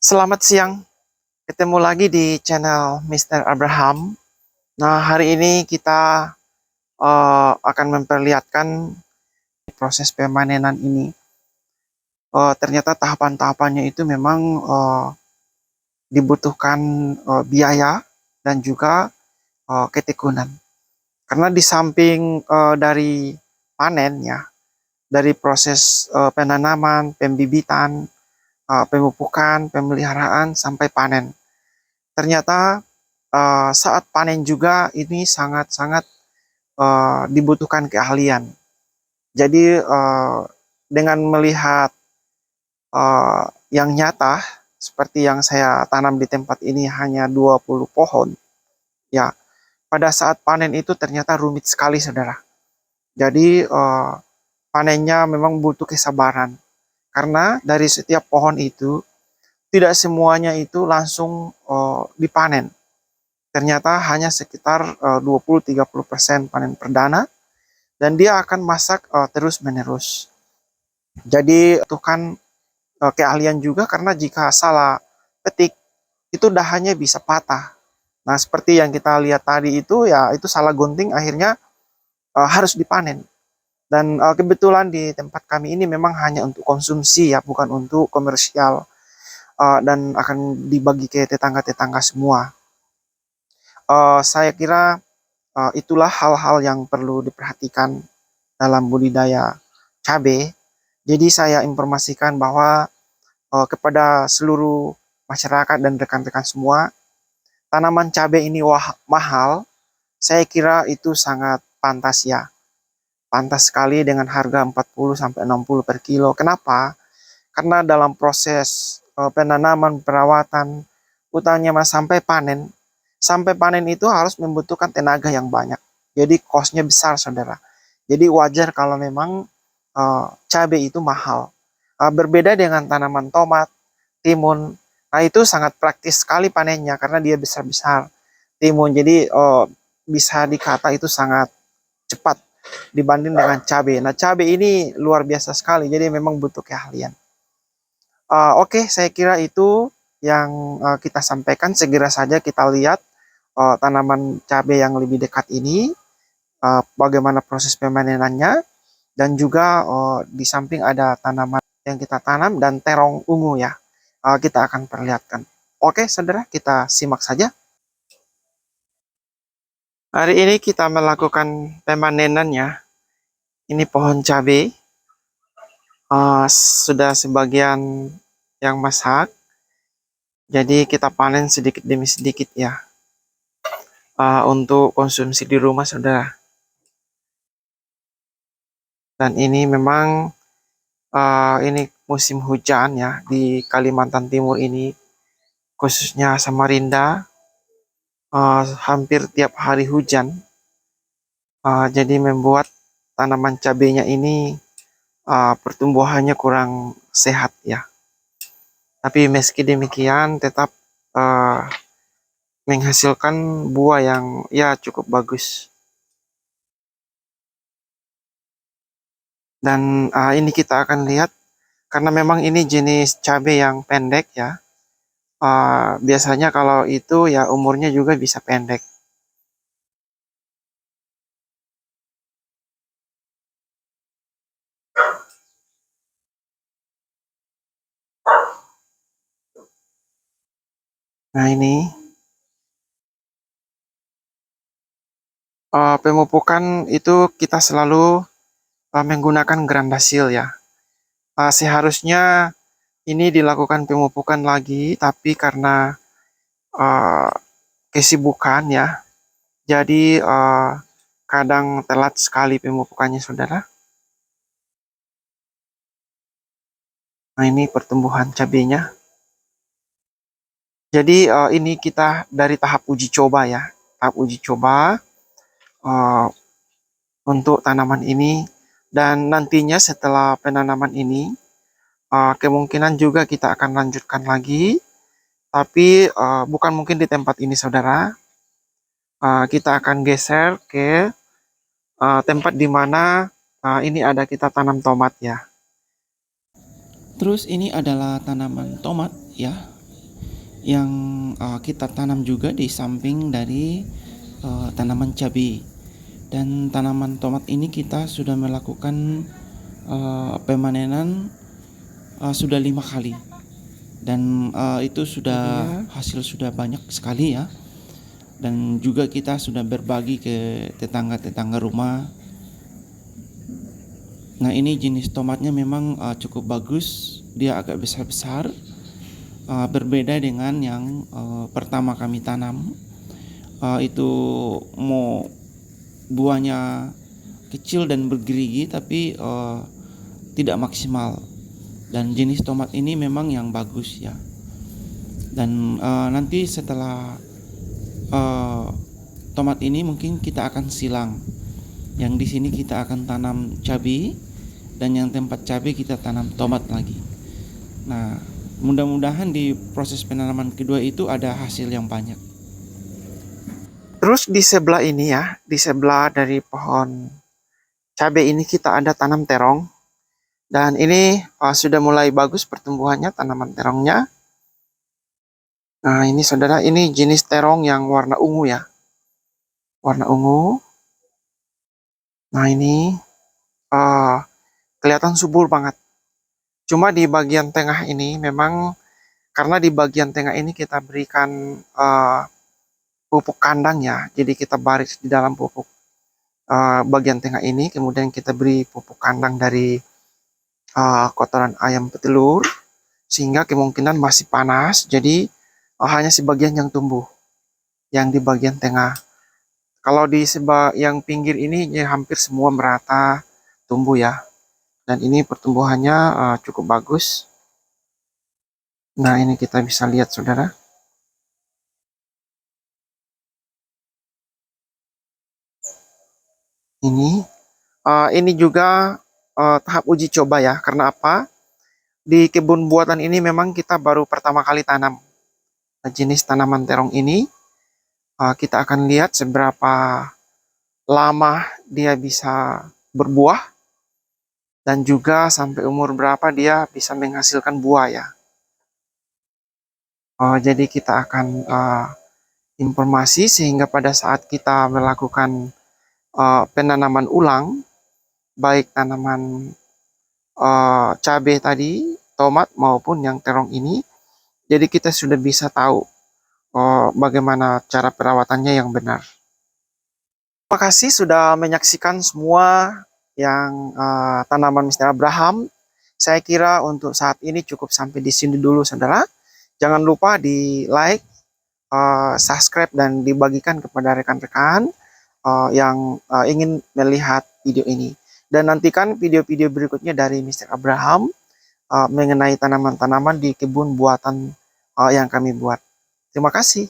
Selamat siang, ketemu lagi di channel Mr. Abraham. Nah, hari ini kita akan memperlihatkan proses pemanenan ini. Ternyata tahapan-tahapannya itu memang dibutuhkan biaya dan juga ketekunan. Karena di samping dari panen ya, dari proses penanaman, pembibitan, pemupukan, pemeliharaan sampai panen. Ternyata saat panen juga ini sangat-sangat dibutuhkan keahlian. Jadi dengan melihat yang nyata seperti yang saya tanam di tempat ini hanya 20 pohon, ya pada saat panen itu ternyata rumit sekali, saudara. Jadi panennya memang butuh kesabaran karena dari setiap pohon itu tidak semuanya itu langsung dipanen. Ternyata hanya sekitar 20-30% panen perdana dan dia akan masak terus-menerus. Jadi itu kan keahlian juga karena jika salah petik itu dahannya bisa patah. Nah, seperti yang kita lihat tadi itu ya itu salah gunting akhirnya harus dipanen. Dan kebetulan di tempat kami ini memang hanya untuk konsumsi ya, bukan untuk komersial dan akan dibagi ke tetangga-tetangga semua. Saya kira itulah hal-hal yang perlu diperhatikan dalam budidaya cabai. Jadi saya informasikan bahwa kepada seluruh masyarakat dan rekan-rekan semua, tanaman cabai ini mahal. Saya kira itu sangat pantas ya. Pantas sekali dengan harga 40 sampai 60 per kilo. Kenapa? Karena dalam proses penanaman, perawatan, utangnya mas sampai panen itu harus membutuhkan tenaga yang banyak. Jadi cost-nya besar, saudara. Jadi wajar kalau memang cabai itu mahal. Berbeda dengan tanaman tomat, timun. Nah, itu sangat praktis sekali panennya karena dia besar-besar. Timun, jadi bisa dikata itu sangat cepat dibanding dengan cabai. Nah, cabai ini luar biasa sekali, jadi memang butuh keahlian. Oke, saya kira itu yang kita sampaikan. Segera saja kita lihat tanaman cabai yang lebih dekat ini, bagaimana proses pemanenannya, dan juga di samping ada tanaman yang kita tanam dan terong ungu ya. Kita akan perlihatkan. Oke, saudara, kita simak saja. Hari ini kita melakukan pemanenannya. Ini pohon cabai sudah sebagian yang masak. Jadi kita panen sedikit demi sedikit ya, untuk konsumsi di rumah, saudara. Dan ini memang ini musim hujan ya di Kalimantan Timur ini, khususnya Samarinda, hampir tiap hari hujan. Jadi membuat tanaman cabenya ini pertumbuhannya kurang sehat ya. Tapi meski demikian tetap menghasilkan buah yang ya cukup bagus. Dan ini kita akan lihat karena memang ini jenis cabai yang pendek ya. Biasanya kalau itu ya umurnya juga bisa pendek. Nah, ini pemupukan itu kita selalu menggunakan grandasil ya. Seharusnya ini dilakukan pemupukan lagi, tapi karena uh, kesibukan ya, jadi kadang telat sekali pemupukannya, saudara. Nah, ini pertumbuhan cabenya. Jadi ini kita dari tahap uji coba ya, tahap uji coba uh, untuk tanaman ini, dan nantinya setelah penanaman ini kemungkinan juga kita akan lanjutkan lagi, tapi bukan mungkin di tempat ini, saudara. Kita akan geser ke tempat di mana ini ada kita tanam tomat ya. Terus ini adalah tanaman tomat ya. yang kita tanam juga di samping dari tanaman cabai. Dan tanaman tomat ini kita sudah melakukan pemanenan sudah 5 kali, dan itu sudah hasil sudah banyak sekali ya. Dan juga kita sudah berbagi ke tetangga-tetangga rumah. Nah, ini jenis tomatnya memang cukup bagus, dia agak besar-besar, berbeda dengan yang pertama kami tanam. Itu mau buahnya kecil dan bergerigi, tapi tidak maksimal. Dan jenis tomat ini memang yang bagus ya. Dan nanti setelah tomat ini mungkin kita akan silang. Yang di sini kita akan tanam cabai, dan yang tempat cabai kita tanam tomat lagi. Nah, mudah-mudahan di proses penanaman kedua itu ada hasil yang banyak. Terus di sebelah ini ya, di sebelah dari pohon cabai ini kita ada tanam terong. Dan ini sudah mulai bagus pertumbuhannya tanaman terongnya. Nah, ini saudara, ini jenis terong yang warna ungu ya. Warna ungu. Nah, ini kelihatan subur banget. Cuma di bagian tengah ini memang, karena di bagian tengah ini kita berikan pupuk kandang ya. Jadi kita baris di dalam pupuk bagian tengah ini. Kemudian kita beri pupuk kandang dari kotoran ayam petelur. Sehingga kemungkinan masih panas. Jadi hanya sebagian yang tumbuh, yang di bagian tengah. Kalau di yang pinggir ini ya hampir semua merata tumbuh ya. Dan ini pertumbuhannya cukup bagus. Nah, ini kita bisa lihat saudara. Ini juga tahap uji coba ya. Karena apa? Di kebun buatan ini memang kita baru pertama kali tanam jenis tanaman terong ini. Kita akan lihat seberapa lama dia bisa berbuah, dan juga sampai umur berapa dia bisa menghasilkan buah ya. Jadi kita akan informasi sehingga pada saat kita melakukan penanaman ulang, baik tanaman cabai tadi, tomat maupun yang terong ini, jadi kita sudah bisa tahu bagaimana cara perawatannya yang benar. Terima kasih sudah menyaksikan semua yang tanaman Mr. Abraham. Saya kira untuk saat ini cukup sampai di sini dulu saudara. Jangan lupa di like, subscribe, dan dibagikan kepada rekan-rekan yang ingin melihat video ini. Dan nantikan video-video berikutnya dari Mr. Abraham mengenai tanaman-tanaman di kebun buatan yang kami buat. Terima kasih.